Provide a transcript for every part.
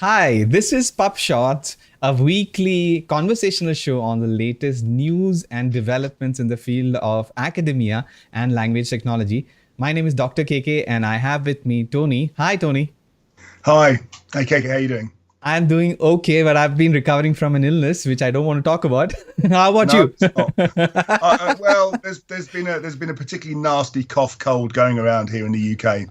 Hi, this is PubShorts, a weekly conversational show on the latest news and developments in the field of academia and language technology. My name is Dr. KK and I have with me Tony. Hi, Tony. Hi. Hey, KK, how you doing? I'm doing okay, but I've been recovering from an illness, which I don't want to talk about. How about No, you? stop. Well, there's been a particularly nasty cough cold going around here in the UK.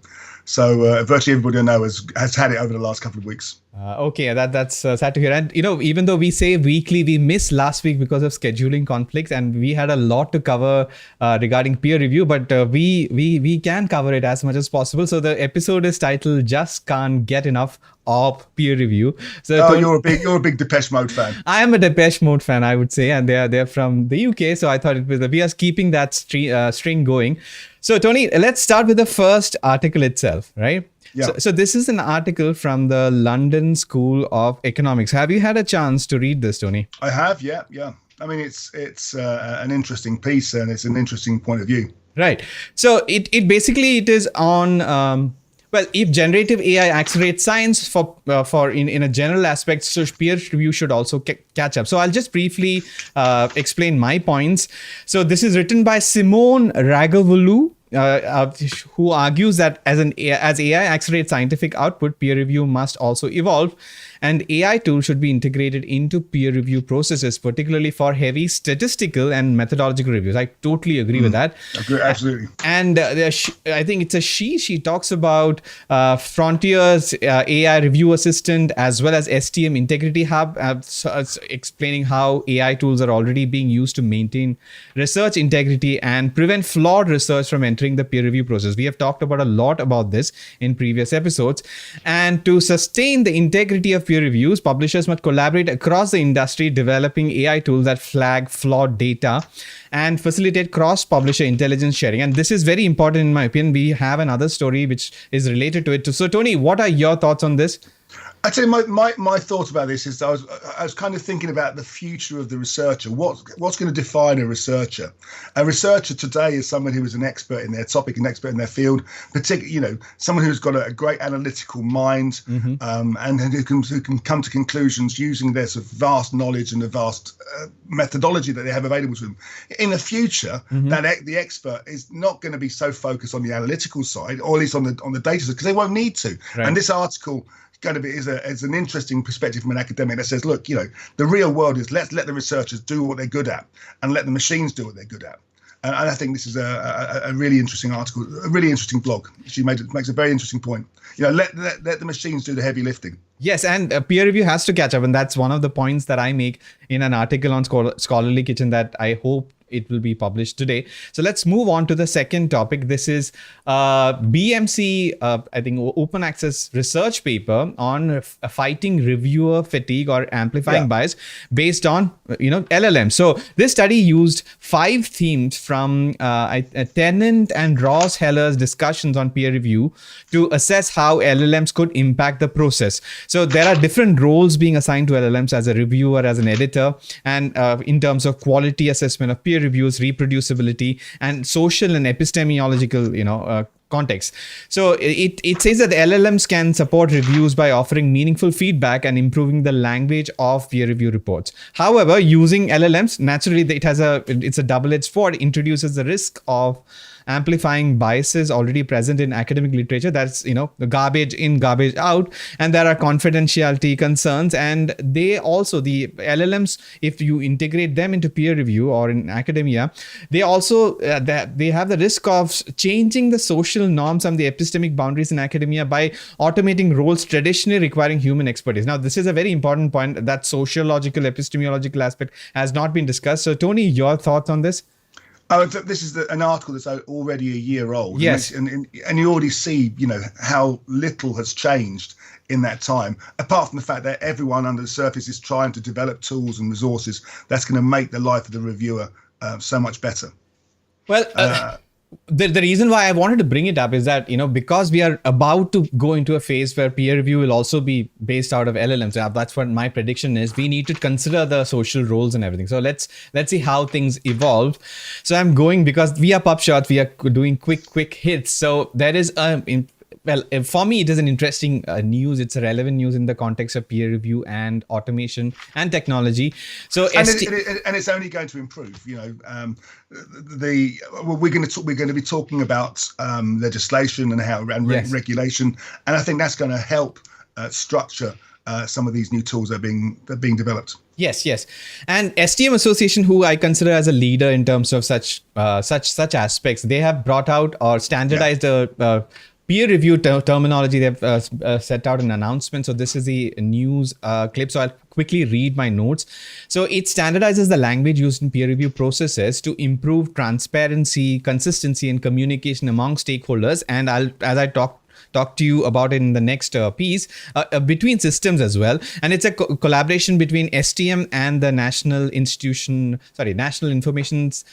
So virtually everybody I know has had it over the last couple of weeks. Okay, that's sad to hear. And even though we say weekly, we missed last week because of scheduling conflicts, and we had a lot to cover regarding peer review. But we can cover it as much as possible. So the episode is titled "Just Can't Get Enough of Peer Review." So Oh, you're a big Depeche Mode fan. I am a Depeche Mode fan, I would say, and they're from the UK. So I thought we are keeping that string going. So Tony, let's start with the first article itself, right? Yeah. So this is an article from the London School of Economics. Have you had a chance to read this, Tony? I have, yeah. I mean, it's an interesting piece and it's an interesting point of view. Right. So it is on. Well, if generative AI accelerates science for in a general aspect, so peer review should also catch up. So I'll just briefly explain my points. So this is written by Simone Ragavulu, who argues that as AI accelerates scientific output, peer review must also evolve, and AI tools should be integrated into peer review processes, particularly for heavy statistical and methodological reviews. I totally agree with that. Agree, absolutely. And I think it's a she. She talks about Frontier's AI review assistant as well as STM Integrity Hub, explaining how AI tools are already being used to maintain research integrity and prevent flawed research from entering the peer review process. We have talked about a lot about this in previous episodes. And to sustain the integrity of peer reviews, publishers must collaborate across the industry, developing AI tools that flag flawed data and facilitate cross-publisher intelligence sharing. And this is very important in my opinion. We have another story which is related to it too. So Tony, what are your thoughts on this? I'd say my thought about this is I was kind of thinking about the future of the researcher. What's going to define a researcher? A researcher today is someone who is an expert in their topic, an expert in their field, particularly someone who's got a great analytical mind, and who can come to conclusions using their sort of vast knowledge and the vast methodology that they have available to them. In the future, the expert is not going to be so focused on the analytical side, or at least on the data side, because they won't need to. Right. And this article is an interesting perspective from an academic that says, look, the real world is let's let the researchers do what they're good at and let the machines do what they're good at. And I think this is a really interesting article, a really interesting blog. She makes a very interesting point. Let the machines do the heavy lifting. Yes, and peer review has to catch up, and that's one of the points that I make in an article on Scholarly Kitchen that I hope it will be published today. So let's move on to the second topic. This is BMC, I think, open access research paper on fighting reviewer fatigue or amplifying bias based on LLM. So this study used 5 themes from Tennant and Ross Heller's discussions on peer review to assess how LLMs could impact the process. So there are different roles being assigned to LLMs as a reviewer, as an editor, and in terms of quality assessment of peer reviews, reproducibility, and social and epistemological, context. So it says that the LLMs can support reviews by offering meaningful feedback and improving the language of peer review reports. However, using LLMs, naturally, it's a double-edged sword. It introduces the risk of amplifying biases already present in academic literature. That's, the garbage in, garbage out. And there are confidentiality concerns. And the LLMs, if you integrate them into peer review or in academia, they also, they have the risk of changing the social norms and the epistemic boundaries in academia by automating roles traditionally requiring human expertise. Now, this is a very important point. That sociological, epistemological aspect has not been discussed. So, Tony, your thoughts on this? Oh, this is an article that's already a year old. Yes. And you already see, how little has changed in that time, apart from the fact that everyone under the surface is trying to develop tools and resources that's going to make the life of the reviewer so much better. Well, the reason why I wanted to bring it up is that, because we are about to go into a phase where peer review will also be based out of LLMs. That's what my prediction is. We need to consider the social roles and everything. So let's see how things evolve. So I'm going, because we are PubShorts, we are doing quick hits. So there is Well, for me, it is an interesting news. It's a relevant news in the context of peer review and automation and technology. So, and it's only going to improve. We're going to be talking about legislation and how and Yes. regulation, and I think that's going to help structure some of these new tools that are being developed. Yes, yes, and STM Association, who I consider as a leader in terms of such aspects, they have brought out or standardized a peer review terminology. They've set out an announcement. So this is the news clip. So I'll quickly read my notes. So it standardizes the language used in peer review processes to improve transparency, consistency, and communication among stakeholders. And as I talk to you about it in the next piece, between systems as well. And it's a collaboration between STM and the National Information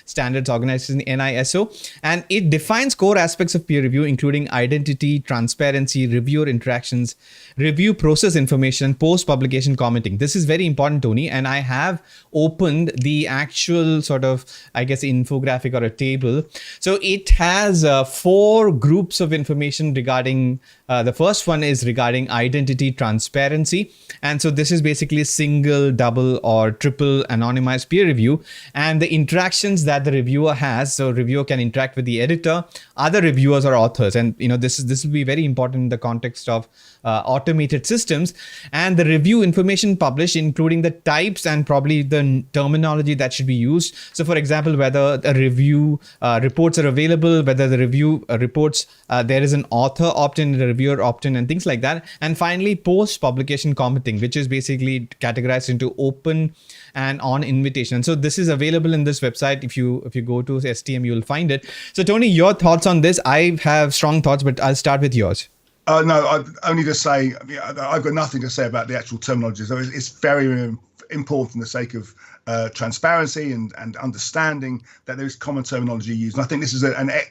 Standards Organization, NISO. And it defines core aspects of peer review, including identity, transparency, reviewer interactions, review process information, post-publication commenting. This is very important, Tony. And I have opened the actual sort of, I guess, infographic or a table. So it has 4 groups of information regarding the first one is regarding identity transparency. And so this is basically single, double, or triple anonymized peer review and the interactions that the reviewer has. So reviewer can interact with the editor, other reviewers, or authors. And this will be very important in the context of automated systems, and the review information published, including the types and probably the terminology that should be used. So for example, whether the review reports are available, whether the review reports there is an author opt-in, a reviewer opt-in, and things like that. And finally, post-publication commenting, which is basically categorized into open and on invitation. So this is available in this website. If you go to STM, you will find it. So Tony, your thoughts on this? I have strong thoughts, but I'll start with yours. No, I've only to say, I've got nothing to say about the actual terminology. So it's very important for the sake of transparency and understanding that there is common terminology used. And I think this is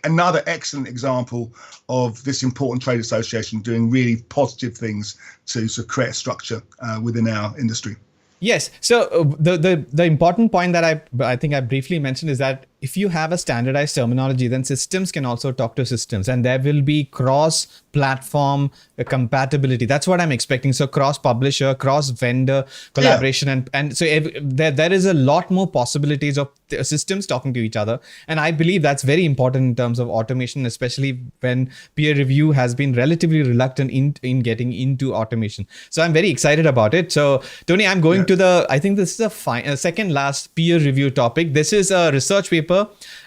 another excellent example of this important trade association doing really positive things to sort of create a structure within our industry. Yes. So the important point that I think I briefly mentioned is that if you have a standardized terminology, then systems can also talk to systems, and there will be cross-platform compatibility. That's what I'm expecting. So cross-publisher, cross-vendor collaboration, and so there is a lot more possibilities of systems talking to each other. And I believe that's very important in terms of automation, especially when peer review has been relatively reluctant in getting into automation. So I'm very excited about it. So Tony, I'm going to I think this is a second last peer review topic. This is a research paper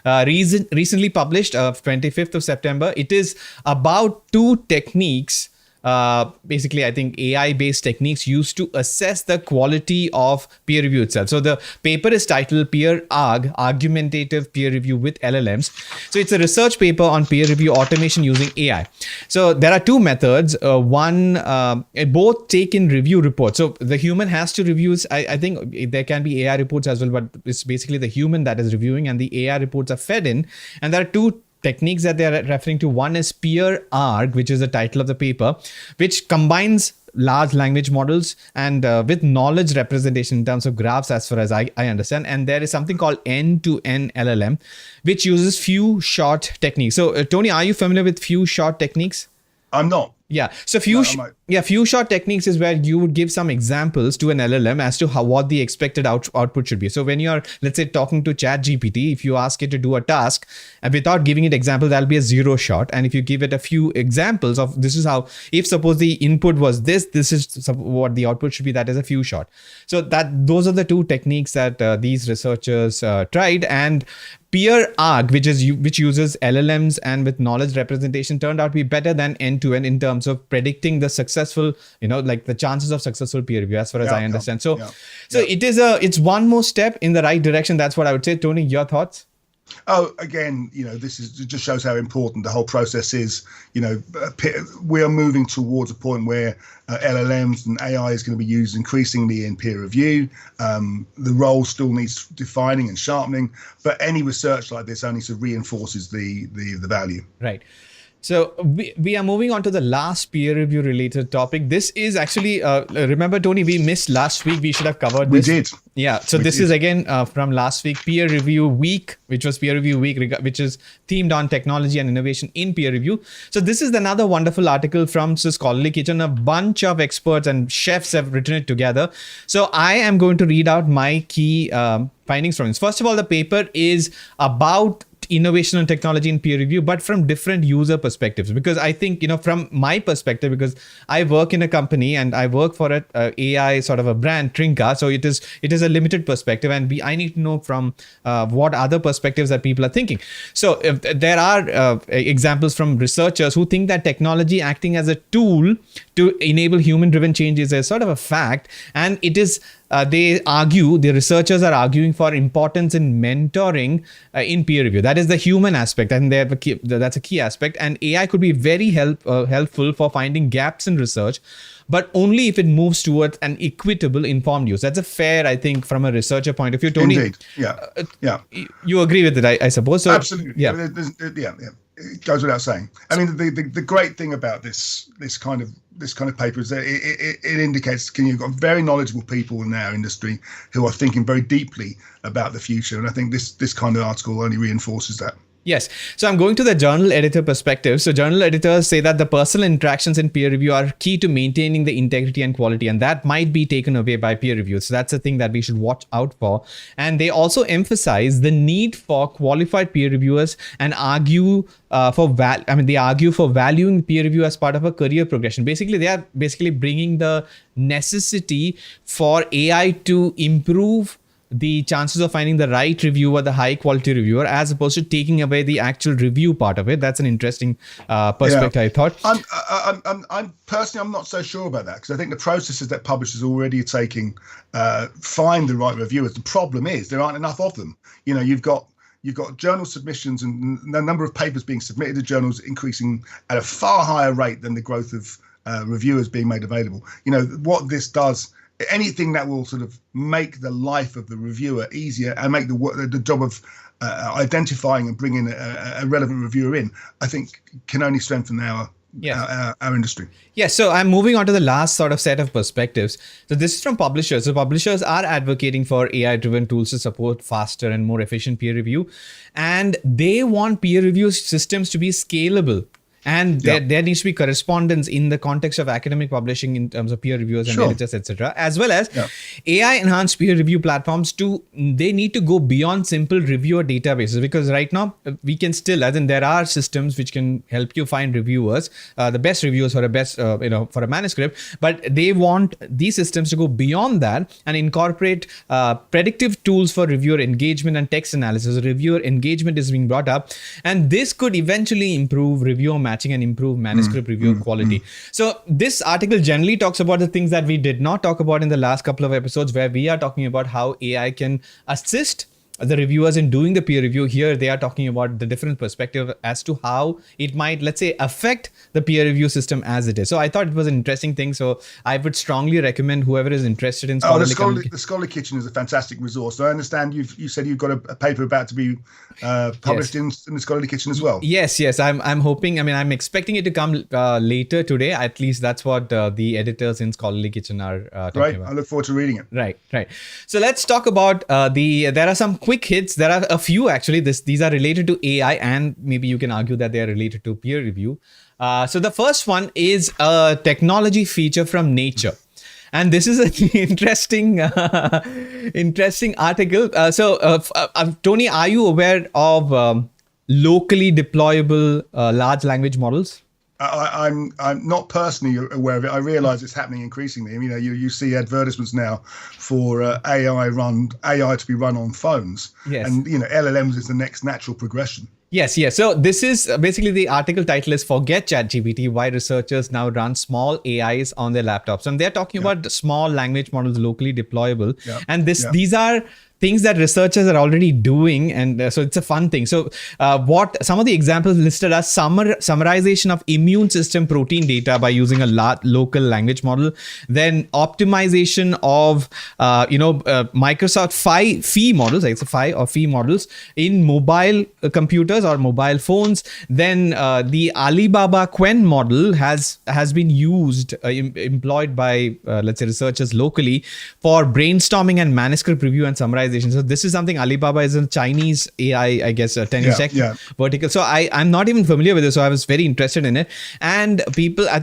recently published 25th of September. It is about 2 techniques, basically I think AI-based techniques used to assess the quality of peer review itself. So the paper is titled Argumentative Peer Review with LLMs. So it's a research paper on peer review automation using AI. So there are 2 methods. Both take in review reports. So the human has to review. I think there can be AI reports as well, but it's basically the human that is reviewing, and the AI reports are fed in. And there are 2 techniques that they are referring to. One is peer arg, which is the title of the paper, which combines large language models and with knowledge representation in terms of graphs, as far as I understand. And there is something called end-to-end LLM, which uses few shot techniques. So Tony, are you familiar with few shot techniques? I'm not. Yeah. So few shot techniques is where you would give some examples to an LLM as to what the expected output should be. So when you're, let's say, talking to ChatGPT, if you ask it to do a task and without giving it example, that'll be a 0 shot. And if you give it a few examples of this is how, if suppose the input was this is what the output should be, that is a few shot. So those are the 2 techniques that these researchers tried. And peer arg, which uses LLMs and with knowledge representation, turned out to be better than end-to-end in terms of predicting the successful, like the chances of successful peer review, as far as I understand. It's one more step in the right direction. That's what I would say. Tony, your thoughts? Oh, again, this just shows how important the whole process is. We are moving towards a point where LLMs and AI is going to be used increasingly in peer review. The role still needs defining and sharpening, but any research like this only sort of reinforces the value. Right. So we are moving on to the last peer review related topic. This is actually, remember, Tony, we missed last week. We should have covered We this. did. Yeah. So this is again from last week, peer review week, which was peer review week, which is themed on technology and innovation in peer review. So this is another wonderful article from Scholarly Kitchen. A bunch of experts and chefs have written it together. So I am going to read out my key findings from this. First of all, the paper is about innovation and technology in peer review, but from different user perspectives. Because I think, from my perspective, because I work in a company and I work for a AI sort of a brand, Trinka. So it is a limited perspective, and I need to know from what other perspectives that people are thinking. So if there are examples from researchers who think that technology acting as a tool to enable human-driven change is a sort of a fact, and it is. The researchers are arguing for importance in mentoring in peer review. That is the human aspect, and that's a key aspect. And AI could be very helpful for finding gaps in research, but only if it moves towards an equitable, informed use. That's a fair, I think, from a researcher point of view. Tony, indeed, yeah. You agree with it, I suppose. So, absolutely, yeah. It goes without saying. I mean, the great thing about this kind of paper is that it indicates you've got very knowledgeable people in our industry who are thinking very deeply about the future, and I think this kind of article only reinforces that. Yes. So I'm going to the journal editor perspective. So journal editors say that the personal interactions in peer review are key to maintaining the integrity and quality, and that might be taken away by peer review. So that's the thing that we should watch out for. And they also emphasize the need for qualified peer reviewers and argue they argue for valuing peer review as part of a career progression. Basically, they are bringing the necessity for AI to improve the chances of finding the right reviewer, the high quality reviewer, as opposed to taking away the actual review part of it. That's an interesting perspective, I thought. I'm personally, I'm not so sure about that, because I think the processes that publishers already are taking find the right reviewers. The problem is there aren't enough of them. You've got journal submissions, and the number of papers being submitted to journals increasing at a far higher rate than the growth of reviewers being made available. What this does, anything that will sort of make the life of the reviewer easier and make the job of identifying and bringing a relevant reviewer in, I think can only strengthen our industry. Yes. So I'm moving on to the last sort of set of perspectives. So this is from publishers. So publishers are advocating for AI-driven tools to support faster and more efficient peer review. And they want peer review systems to be scalable. And there needs to be correspondence in the context of academic publishing in terms of peer reviewers and editors, etc., as well as AI-enhanced peer review platforms. They need to go beyond simple reviewer databases, because right now we can still, as in there are systems which can help you find reviewers, the best reviewers for for a manuscript, but they want these systems to go beyond that and incorporate predictive tools for reviewer engagement and text analysis. Reviewer engagement is being brought up, and this could eventually improve reviewer matching and improve manuscript review quality. So this article generally talks about the things that we did not talk about in the last couple of episodes, where we are talking about how AI can assist the reviewers in doing the peer review. Here they are talking about the different perspective as to how it might, let's say, affect the peer review system as it is. So I thought it was an interesting thing. So I would strongly recommend whoever is interested in the Scholarly Kitchen is a fantastic resource. So I understand you said you've got a paper about to be published in the Scholarly Kitchen as well. Yes. I'm hoping. I'm expecting it to come later today. At least that's what the editors in Scholarly Kitchen are talking about. I look forward to reading it. Right. So let's talk about there are some quick hits. There are a few actually. These are related to AI, and maybe you can argue that they are related to peer review. So the first one is a technology feature from Nature. And this is an interesting article. Tony, are you aware of locally deployable large language models? I'm not personally aware of it. I realise it's happening increasingly. You see advertisements now for AI to be run on phones. Yes. And LLMs is the next natural progression. Yes. So this is basically, the article title is "Forget ChatGPT: Why Researchers Now Run Small AIs on Their Laptops." And they're talking about small language models locally deployable. And these are things that researchers are already doing, and so it's a fun thing. So what some of the examples listed are summarization of immune system protein data by using a local language model, then optimization of Microsoft Phi models, like it's a Phi or Phi models in mobile computers or mobile phones. Then the Alibaba Quen model has been used, employed by let's say researchers locally for brainstorming and manuscript review and summarization. So this is something Alibaba is a Chinese AI, I guess, a 10 vertical. So I'm not even familiar with it, so I was very interested in it. And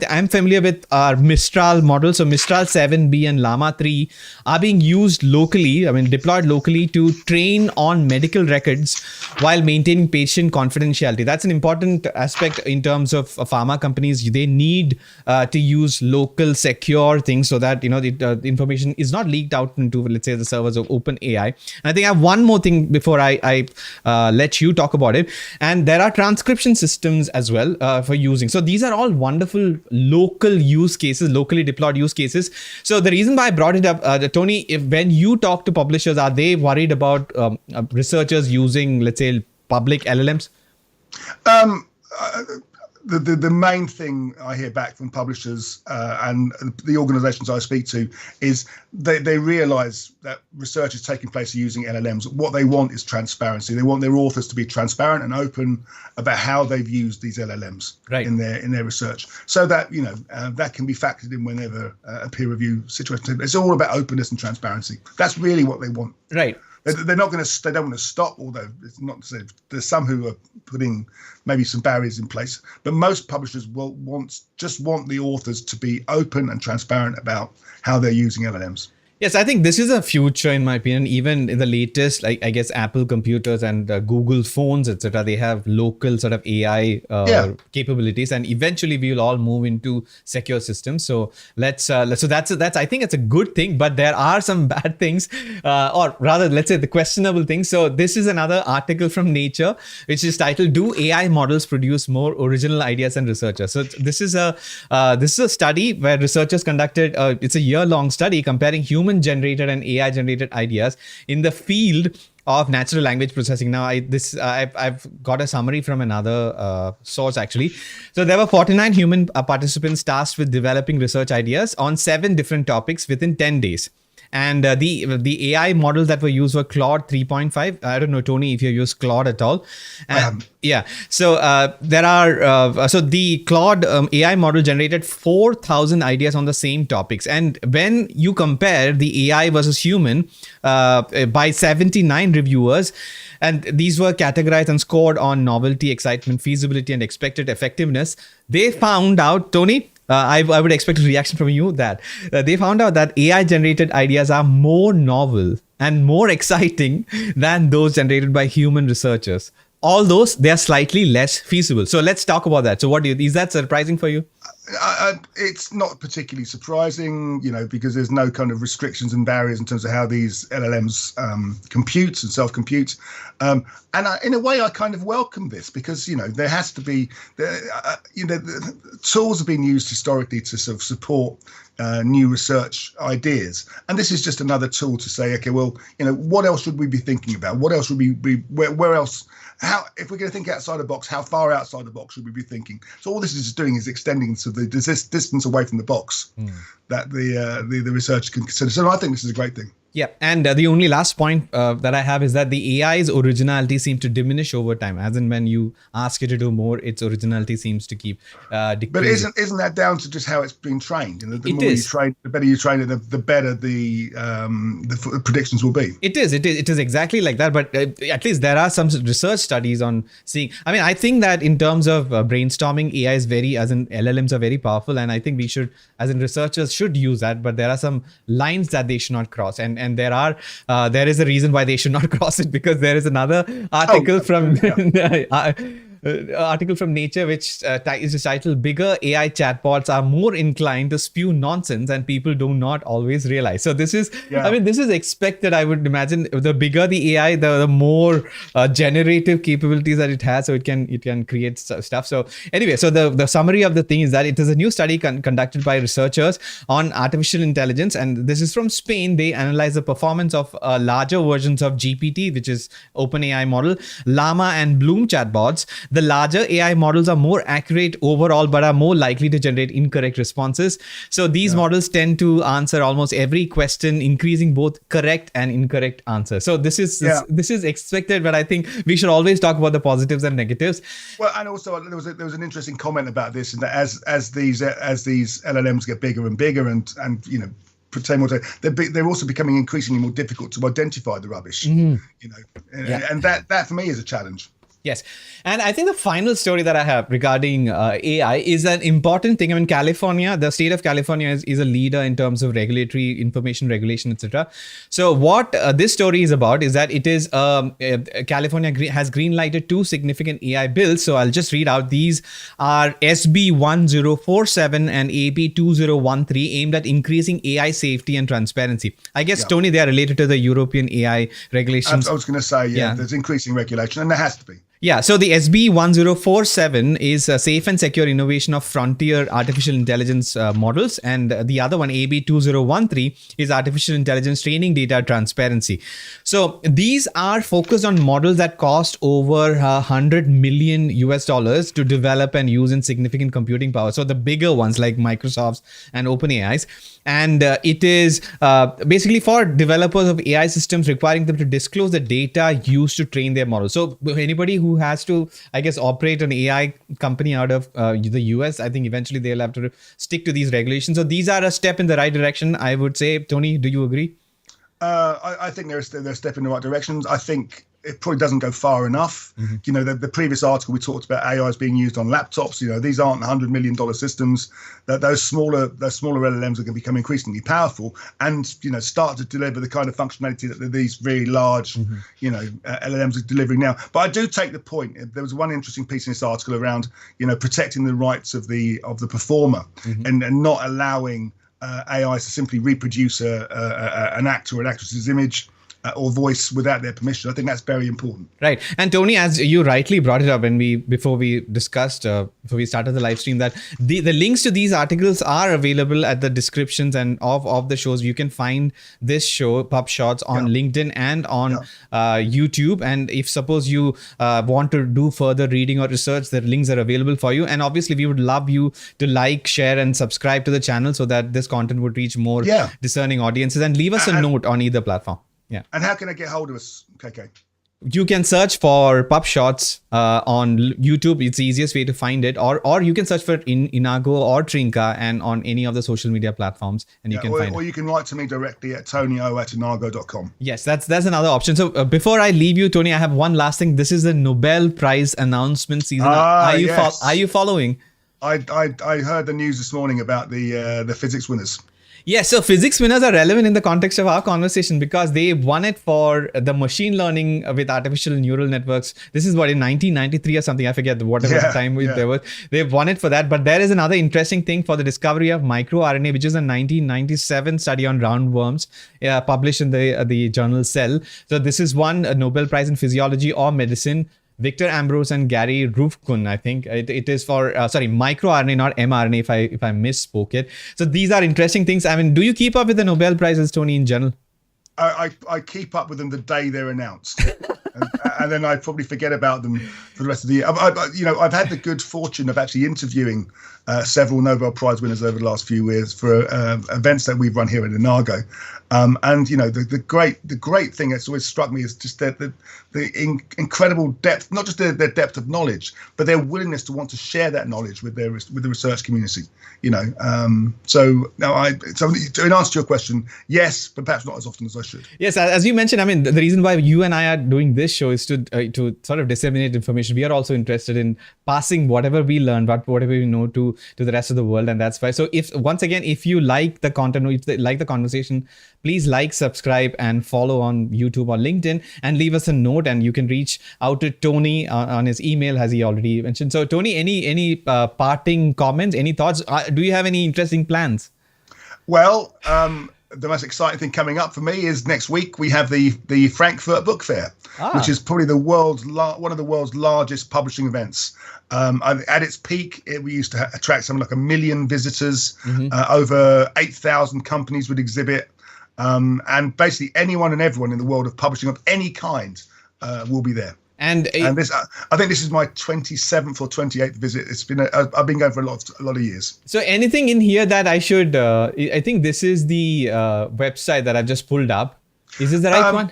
I'm familiar with our Mistral model. So Mistral 7B and Llama 3 are being used locally, deployed locally to train on medical records while maintaining patient confidentiality. That's an important aspect in terms of pharma companies. They need to use local secure things so that the information is not leaked out into, let's say, the servers of OpenAI. And I think I have one more thing before I let you talk about it. And there are transcription systems as well for using. So these are all wonderful local use cases, locally deployed use cases. So the reason why I brought it up, Tony, when you talk to publishers, are they worried about researchers using, let's say, public LLMs? The main thing I hear back from publishers and the organizations I speak to is they realize that research is taking place using LLMs. What they want is transparency. They want their authors to be transparent and open about how they've used these LLMs in their research, so that that can be factored in whenever a peer review situation. It's all about openness and transparency. That's really what they want. Right. They're not going to. They don't want to stop. Although it's not to say there's some who are putting maybe some barriers in place, but most publishers will just want the authors to be open and transparent about how they're using LLMs. Yes, I think this is a future, in my opinion. Even in the latest, like I guess Apple computers and Google phones, etc., they have local sort of AI capabilities, and eventually we will all move into secure systems. So that's I think it's a good thing, but there are some bad things, or rather, let's say the questionable things. So this is another article from Nature, which is titled "Do AI Models Produce More Original Ideas Than Researchers?" So this is a study where researchers conducted. It's a year-long study comparing human-generated and AI-generated ideas in the field of natural language processing. Now, I've got a summary from another source actually. So there were 49 human participants tasked with developing research ideas on 7 different topics within 10 days. And the AI models that were used were Claude 3.5. I don't know, Tony, if you use Claude at all. Yeah. So so the Claude AI model generated 4,000 ideas on the same topics. And when you compare the AI versus human by 79 reviewers, and these were categorized and scored on novelty, excitement, feasibility, and expected effectiveness, they found out, Tony, I would expect a reaction from you that they found out that AI-generated ideas are more novel and more exciting than those generated by human researchers. Although they are slightly less feasible. So let's talk about that. So is that surprising for you? It's not particularly surprising, because there's no kind of restrictions and barriers in terms of how these LLMs compute and self-compute. And in a way, I kind of welcome this because, there has to be, the tools have been used historically to sort of support new research ideas. And this is just another tool to say, okay, well, what else should we be thinking about? What else should we be, where else? If we're going to think outside the box, how far outside the box should we be thinking? So all this is doing is extending to the distance away from the box that the researcher can consider. So I think this is a great thing. Yeah, and the only last point that I have is that the AI's originality seems to diminish over time. As in, when you ask it to do more, its originality seems to keep decreasing. But isn't that down to just how it's been trained? And the more you train, the better you train it, the better the predictions will be. It is exactly like that. But at least there are some research studies on seeing. I think that in terms of brainstorming, AI is LLMs are very powerful, and I think we should, as in researchers, should use that. But there are some lines that they should not cross, and there is a reason why they should not cross it, because there is another article from article from Nature, which is titled "Bigger AI Chatbots Are More Inclined to Spew Nonsense and People Do Not Always Realize." So this is, Yeah. I mean, this is expected. I would imagine the bigger the AI, the more generative capabilities that it has, so it can create stuff. So anyway, so the summary of the thing is that it is a new study conducted by researchers on artificial intelligence, and this is from Spain. They analyze the performance of larger versions of GPT, which is OpenAI model, Llama, and Bloom chatbots. The larger AI models are more accurate overall, but are more likely to generate incorrect responses. So these models tend to answer almost every question, increasing both correct and incorrect answers. So this is expected, but I think we should always talk about the positives and negatives. Well, and also there was an interesting comment about this, and that as these LLMs get bigger and bigger, and pretend more, they're also becoming increasingly more difficult to identify the rubbish. And that for me is a challenge. Yes. And I think the final story that I have regarding AI is an important thing. I mean, California, the state of California is a leader in terms of regulatory information regulation, etc. So what this story is about is that it is California has green-lighted 2 significant AI bills. So I'll just read out. These are SB 1047 and AB 2013, aimed at increasing AI safety and transparency. I guess, Tony, they are related to the European AI regulations. I was going to say, there's increasing regulation, and there has to be. Yeah, so the SB 1047 is a safe and secure innovation of frontier artificial intelligence models, and the other one, AB 2013, is artificial intelligence training data transparency. So these are focused on models that cost over $100 million to develop and use in significant computing power. So the bigger ones like Microsoft's and OpenAI's. And it is basically for developers of AI systems, requiring them to disclose the data used to train their models. So anybody who has to, I guess, operate an AI company out of the US, I think eventually they'll have to stick to these regulations. So these are a step in the right direction, I would say. Tony, do you agree? I think they're a step in the right direction. I think it probably doesn't go far enough. The previous article we talked about AI is being used on laptops. These aren't $100 million systems. That those smaller LLMs are going to become increasingly powerful and start to deliver the kind of functionality that these very large LLMs are delivering now. But I do take the point. There was one interesting piece in this article around protecting the rights of the performer and not allowing AI to simply reproduce an actor or an actress's image or voice without their permission. I think that's very important. Right. And Tony, as you rightly brought it up before we started the live stream, that the links to these articles are available at the descriptions and of the shows. You can find this show, PubShorts, on LinkedIn and on YouTube. And if suppose you want to do further reading or research, the links are available for you. And obviously, we would love you to like, share, and subscribe to the channel so that this content would reach more discerning audiences. And leave us a note on either platform. Yeah. And how can I get hold of us, KK? You can search for PubShorts on YouTube. It's the easiest way to find it. Or you can search for Enago or Trinka and on any of the social media platforms, and you can find it. Or you can write to me directly at tonyo@enago.com. Yes, that's another option. So before I leave you, Tony, I have one last thing. This is the Nobel Prize announcement season. Are you following? I heard the news this morning about the physics winners. Yes, so physics winners are relevant in the context of our conversation because they won it for the machine learning with artificial neural networks. This is in 1993 or something. I forget whatever time there was. They've won it for that. But there is another interesting thing for the discovery of microRNA, which is a 1997 study on roundworms published in the journal Cell. So this is one Nobel Prize in Physiology or Medicine. Victor Ambrose and Gary Ruvkun, I think it is for microRNA, not mRNA, if I misspoke it. So these are interesting things. I mean, do you keep up with the Nobel Prizes, Tony, in general? I keep up with them the day they're announced, and then I probably forget about them for the rest of the year. I've had the good fortune of actually interviewing several Nobel Prize winners over the last few years for events that we've run here at Enago. The great thing that's always struck me is just the incredible depth, not just their depth of knowledge, but their willingness to want to share that knowledge with the research community. So in answer to your question, yes, but perhaps not as often as I should. Yes, as you mentioned, I mean, the reason why you and I are doing this this show is to sort of disseminate information. We are also interested in passing whatever we learn, but whatever we know to the rest of the world, and that's why. So if you like the content, or if you like the conversation, please like, subscribe, and follow on YouTube or LinkedIn, and leave us a note. And you can reach out to Tony on his email, as he already mentioned. So Tony, any parting comments, any thoughts? Do you have any interesting plans? Well, the most exciting thing coming up for me is next week we have the Frankfurt Book Fair, which is probably one of the world's largest publishing events. At its peak, we used to attract something like 1 million visitors. Over 8,000 companies would exhibit, and basically anyone and everyone in the world of publishing of any kind will be there. And this, I think this is my 27th or 28th visit. It's been I've been going for a lot of years. So anything in here that I should? I think this is the website that I've just pulled up. Is this the right one?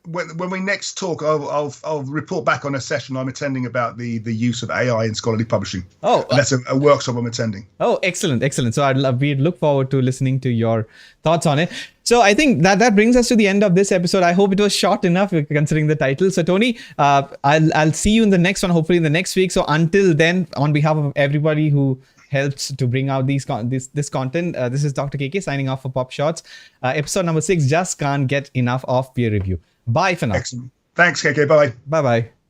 When we next talk, I'll report back on a session I'm attending about the use of AI in scholarly publishing. And that's a workshop I'm attending. Oh, excellent. So we look forward to listening to your thoughts on it. So I think that brings us to the end of this episode. I hope it was short enough considering the title. So Tony, I'll see you in the next one, hopefully in the next week. So until then, on behalf of everybody who helps to bring out this content, this is Dr. KK signing off for PubShorts. Episode number 6, just can't get enough of peer review. Bye for now. Excellent. Thanks, KK. Bye. Bye-bye.